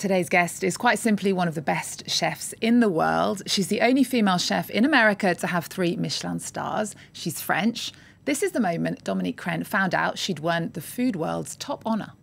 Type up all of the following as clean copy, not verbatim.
Today's guest is quite simply one of the best chefs in the world. She's the only female chef in America to have 3 Michelin stars. She's French. This is the moment Dominique Crenn found out she'd won the food world's top honour.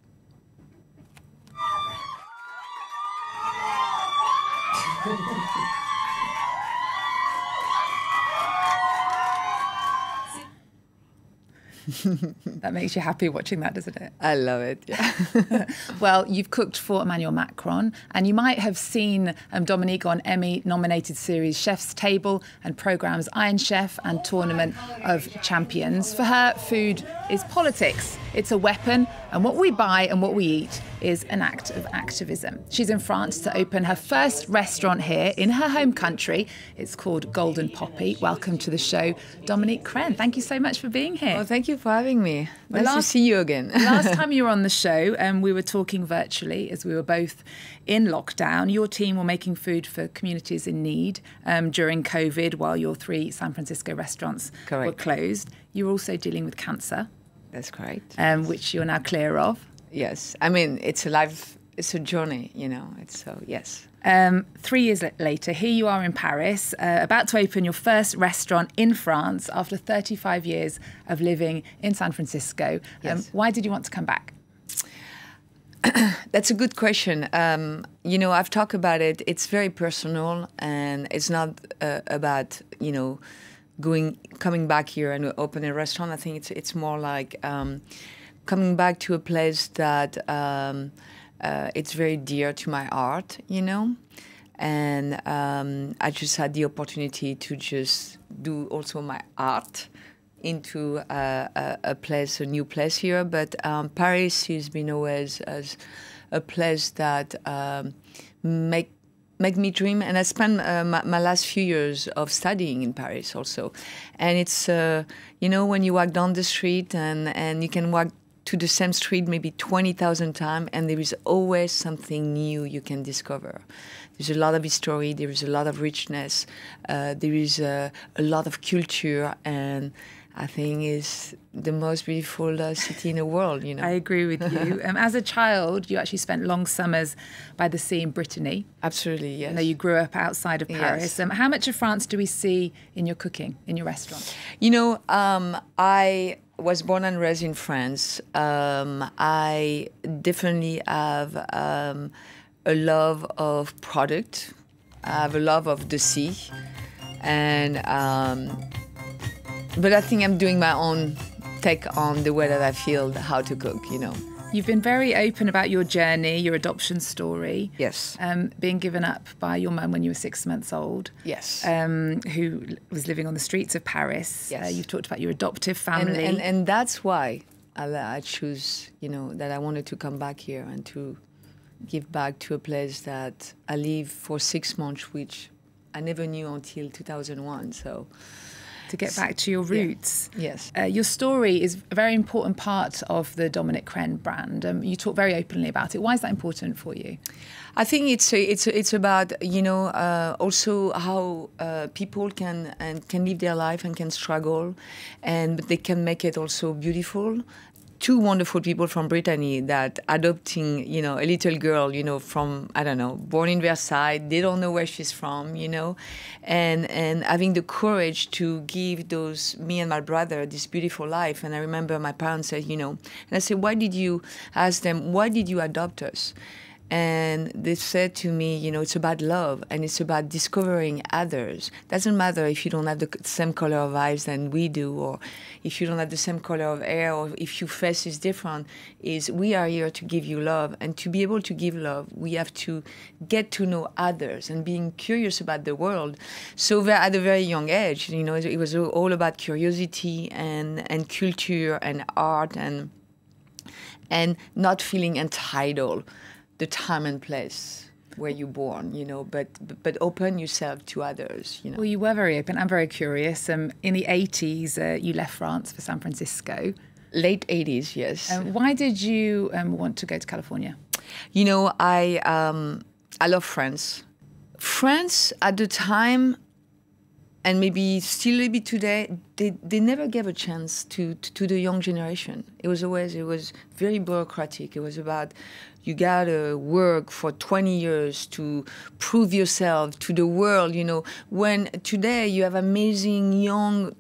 That makes you happy watching that, doesn't it? I love it, yeah. Well, you've cooked for Emmanuel Macron, and you might have seen Dominique on Emmy-nominated series Chef's Table and programmes Iron Chef and Tournament of Champions. For her, food is politics. It's a weapon, and what we buy and what we eat is an act of activism. She's in France to open her first restaurant here in her home country. It's called Golden Poppy. Welcome to the show, Dominique Crenn. Thank you so much for being here. Well, thank you for having me. Nice to see you again. Last time you were on the show, we were talking virtually as we were both in lockdown. Your team were making food for communities in need during COVID while your 3 San Francisco restaurants were closed. You were also dealing with cancer. That's correct. Which you're now clear of. Yes. I mean, it's a journey, you know. Yes. 3 years later, here you are in Paris, about to open your first restaurant in France after 35 years of living in San Francisco. Yes. Why did you want to come back? That's a good question. You know, I've talked about it. It's very personal, and it's not about, you know, coming back here and open a restaurant. I think it's more like coming back to a place that it's very dear to my heart, you know. And I just had the opportunity to just do also my art into a new place here. But Paris has been always as a place that make me dream. And I spent my last few years of studying in Paris also. And it's, you know, when you walk down the street and you can walk to the same street maybe 20,000 times, and there is always something new you can discover. There's a lot of history, there is a lot of richness, there is a lot of culture, and I think it's the most beautiful city in the world, you know. I agree with you. As a child, you actually spent long summers by the sea in Brittany. Absolutely, yes. I know you grew up outside of Paris. Yes. How much of France do we see in your cooking, in your restaurant? You know, I was born and raised in France. I definitely have a love of product. I have a love of the sea. And but I think I'm doing my own take on the way that I feel how to cook, you know. You've been very open about your journey, your adoption story. Yes. Being given up by your mum when you were 6 months old. Yes. Who was living on the streets of Paris. Yes. You've talked about your adoptive family. And that's why I choose, you know, that I wanted to come back here and to give back to a place that I lived for 6 months, which I never knew until 2001, so... To get back to your roots. Yeah. Yes. Your story is a very important part of the Dominique Crenn brand. You talk very openly about it. Why is that important for you? I think it's about, you know, also how people can live their life and can struggle, but they can make it also beautiful. 2 wonderful people from Brittany that adopting, you know, a little girl, you know, from, I don't know, born in Versailles, they don't know where she's from, you know, and having the courage to give me and my brother this beautiful life. And I remember my parents said, you know, and I said, why did you adopt us? And they said to me, you know, it's about love and it's about discovering others. Doesn't matter if you don't have the same color of eyes than we do, or if you don't have the same color of hair, or if your face is different. We are here to give you love, and to be able to give love, we have to get to know others and being curious about the world. So at a very young age, you know, it was all about curiosity and culture and art and not feeling entitled. The time and place where you're born, you know, but open yourself to others, you know. Well, you were very open. I'm very curious. In the 80s, you left France for San Francisco. Late 80s, yes. Why did you want to go to California? You know, I love France. France at the time and maybe still maybe today, they never gave a chance to the young generation. It was very bureaucratic. It was about, you gotta work for 20 years to prove yourself to the world, you know. When today you have amazing young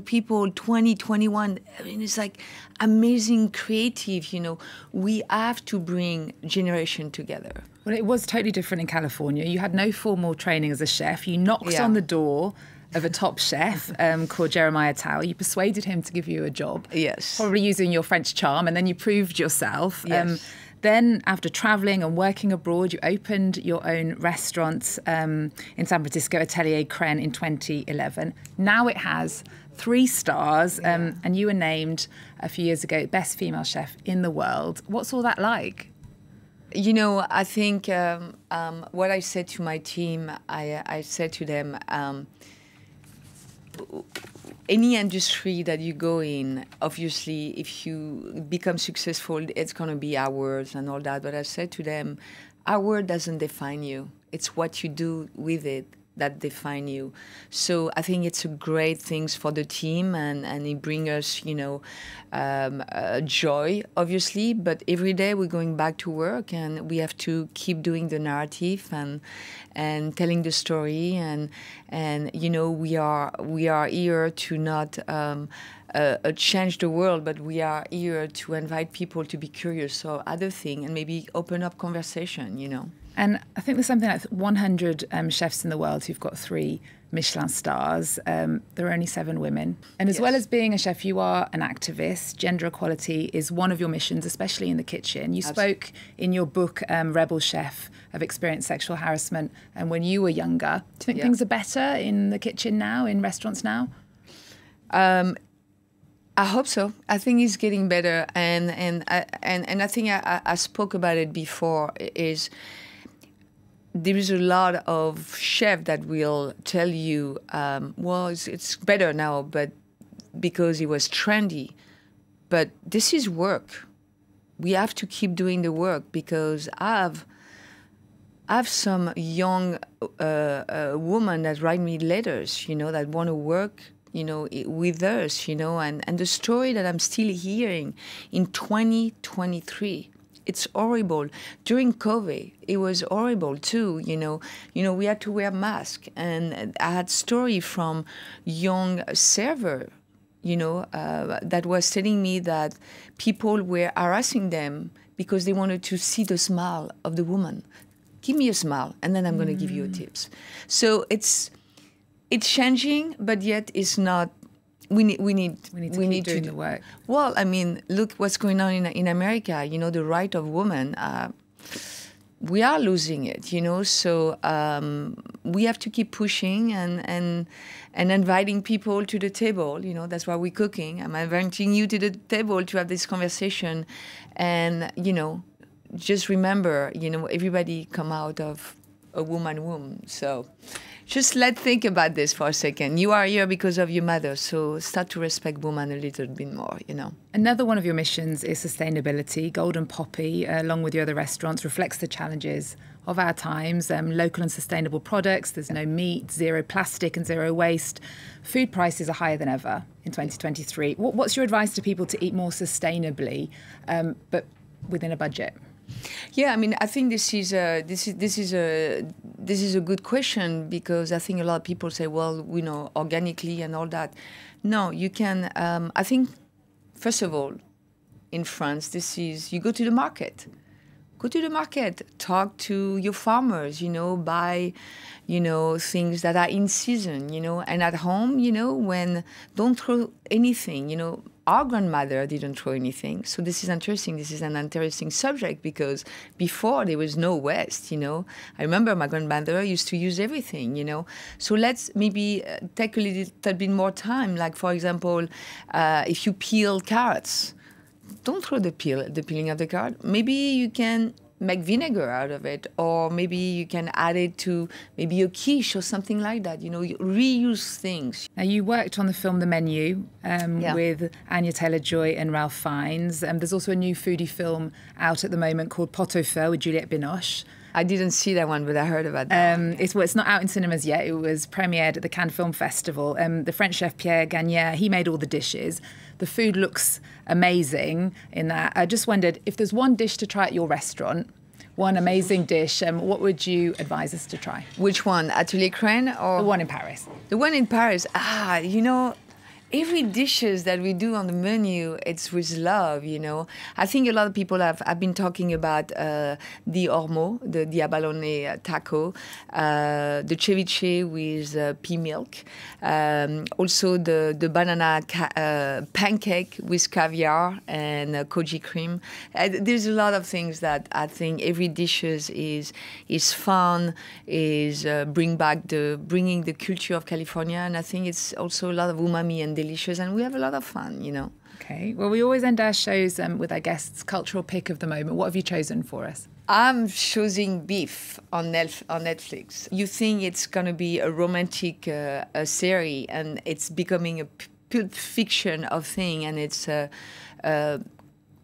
people, 20, 21, I mean, it's like amazing creative, you know. We have to bring generation together. Well, it was totally different in California. You had no formal training as a chef. You knocked on the door of a top chef called Jeremiah Tao. You persuaded him to give you a job. Yes. Probably using your French charm, and then you proved yourself. Yes. Then, after travelling and working abroad, you opened your own restaurant in San Francisco, Atelier Crenn, in 2011. Now it has 3 stars, and you were named a few years ago best female chef in the world. What's all that like? You know, I think what I said to my team, I said to them, any industry that you go in, obviously, if you become successful, it's going to be hours and all that. But I said to them, hour doesn't define you. It's what you do with it that define you. So I think it's a great thing for the team, and it brings us, you know, joy, obviously. But every day we're going back to work, and we have to keep doing the narrative and telling the story, and you know, we are here to not change the world, but we are here to invite people to be curious or other thing, and maybe open up conversation, you know. And I think there's something like 100 chefs in the world who've got 3 Michelin stars. There are only 7 women. And as well as being a chef, you are an activist. Gender equality is one of your missions, especially in the kitchen. You spoke in your book, Rebel Chef, of experienced sexual harassment and when you were younger. Do you think things are better in the kitchen now, in restaurants now? I hope so. I think it's getting better, and I think I spoke about it before. Is there is a lot of chefs that will tell you, well, it's better now, but because it was trendy. But this is work. We have to keep doing the work, because I have some young women that write me letters, you know, that want to work, you know, with us, you know, and the story that I'm still hearing in 2023. It's horrible. During COVID, it was horrible too. You know, we had to wear masks, and I had story from young server, you know, that was telling me that people were harassing them because they wanted to see the smile of the woman. Give me a smile, and then I'm going to give you a tips. So it's changing, but yet it's not. We need to do the work. Well, I mean, look what's going on in America. You know, the right of women. We are losing it. You know, so we have to keep pushing and inviting people to the table. You know, that's why we're cooking. I'm inviting you to the table to have this conversation, and you know, just remember, you know, everybody come out of a woman womb. So. Just let's think about this for a second. You are here because of your mother, so start to respect women a little bit more, you know. Another one of your missions is sustainability. Golden Poppy, along with your other restaurants, reflects the challenges of our times. Local and sustainable products, there's no meat, zero plastic and zero waste. Food prices are higher than ever in 2023. What's your advice to people to eat more sustainably, but within a budget? Yeah, I mean, I think this is a good question, because I think a lot of people say, well, you know, organically and all that. No, you can. I think, first of all, in France, you go to the market. Go to the market, talk to your farmers, you know, buy, you know, things that are in season, you know, and at home, you know, don't throw anything, you know. Our grandmother didn't throw anything. So this is interesting. This is an interesting subject, because before there was no waste, you know. I remember my grandmother used to use everything, you know. So let's maybe take a little bit more time. Like, for example, if you peel carrots, don't throw the peeling of the carrot. Maybe you can make vinegar out of it, or maybe you can add it to maybe a quiche or something like that. You know, you reuse things. Now, you worked on the film The Menu with Anya Taylor-Joy and Ralph Fiennes. There's also a new foodie film out at the moment called Pot au Feu with Juliette Binoche. I didn't see that one, but I heard about that. It's not out in cinemas yet. It was premiered at the Cannes Film Festival. The French chef Pierre Gagnère, he made all the dishes. The food looks amazing in that. I just wondered, if there's one dish to try at your restaurant, one amazing dish, what would you advise us to try? Which one? Atelier Crenn or? The one in Paris. The one in Paris. You know, every dishes that we do on the menu, it's with love, you know. I think a lot of people have been talking about the ormeau, the abalone taco, the ceviche with pea milk, also the banana pancake with caviar and koji cream. There's a lot of things that I think every dishes is fun, is bringing the culture of California, and I think it's also a lot of umami and delicious, and we have a lot of fun, you know. Okay. Well, we always end our shows with our guests' cultural pick of the moment. What have you chosen for us? I'm choosing Beef on Netflix. You think it's going to be a romantic series, and it's becoming a pulp fiction of thing, and it's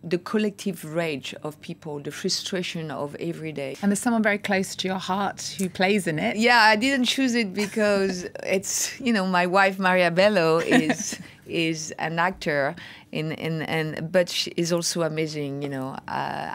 the collective rage of people, the frustration of every day. And there's someone very close to your heart who plays in it. Yeah, I didn't choose it because it's, you know, my wife Maria Bello is an actor, but she is also amazing, you know,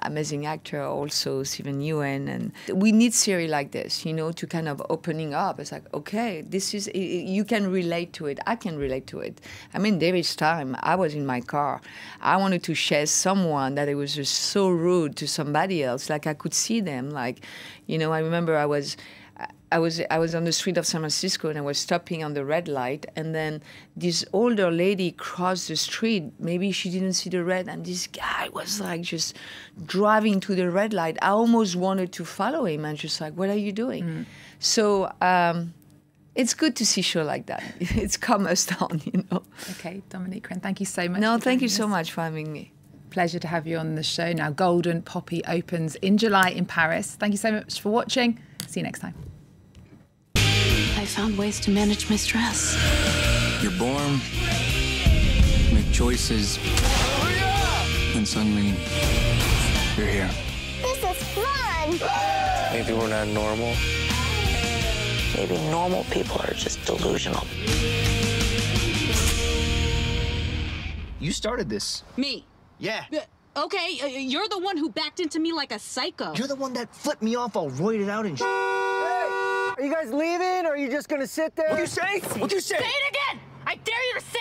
amazing actor also, Steven Yeun. And we need series like this, you know, to kind of opening up. It's like, okay, this is, you can relate to it. I can relate to it. I mean, there is time. I was in my car. I wanted to share someone that it was just so rude to somebody else. Like I could see them. Like, you know, I remember I was on the street of San Francisco and I was stopping on the red light, and then this older lady crossed the street. Maybe she didn't see the red, and this guy was like just driving to the red light. I almost wanted to follow him and just like, what are you doing? Mm. So it's good to see show like that. It's calm us down, you know. Okay, Dominique Crenn, thank you so much. No, thank you so much for having me. Pleasure to have you on the show. Now, Golden Poppy opens in July in Paris. Thank you so much for watching. See you next time. I found ways to manage my stress. You're born, make choices, and suddenly you're here. This is fun! Maybe we're not normal. Maybe normal people are just delusional. You started this. Me? Yeah. Okay, you're the one who backed into me like a psycho. You're the one that flipped me off all roided out and Are you guys leaving, or are you just gonna sit there? What'd you say? What'd you say? Say it again! I dare you to say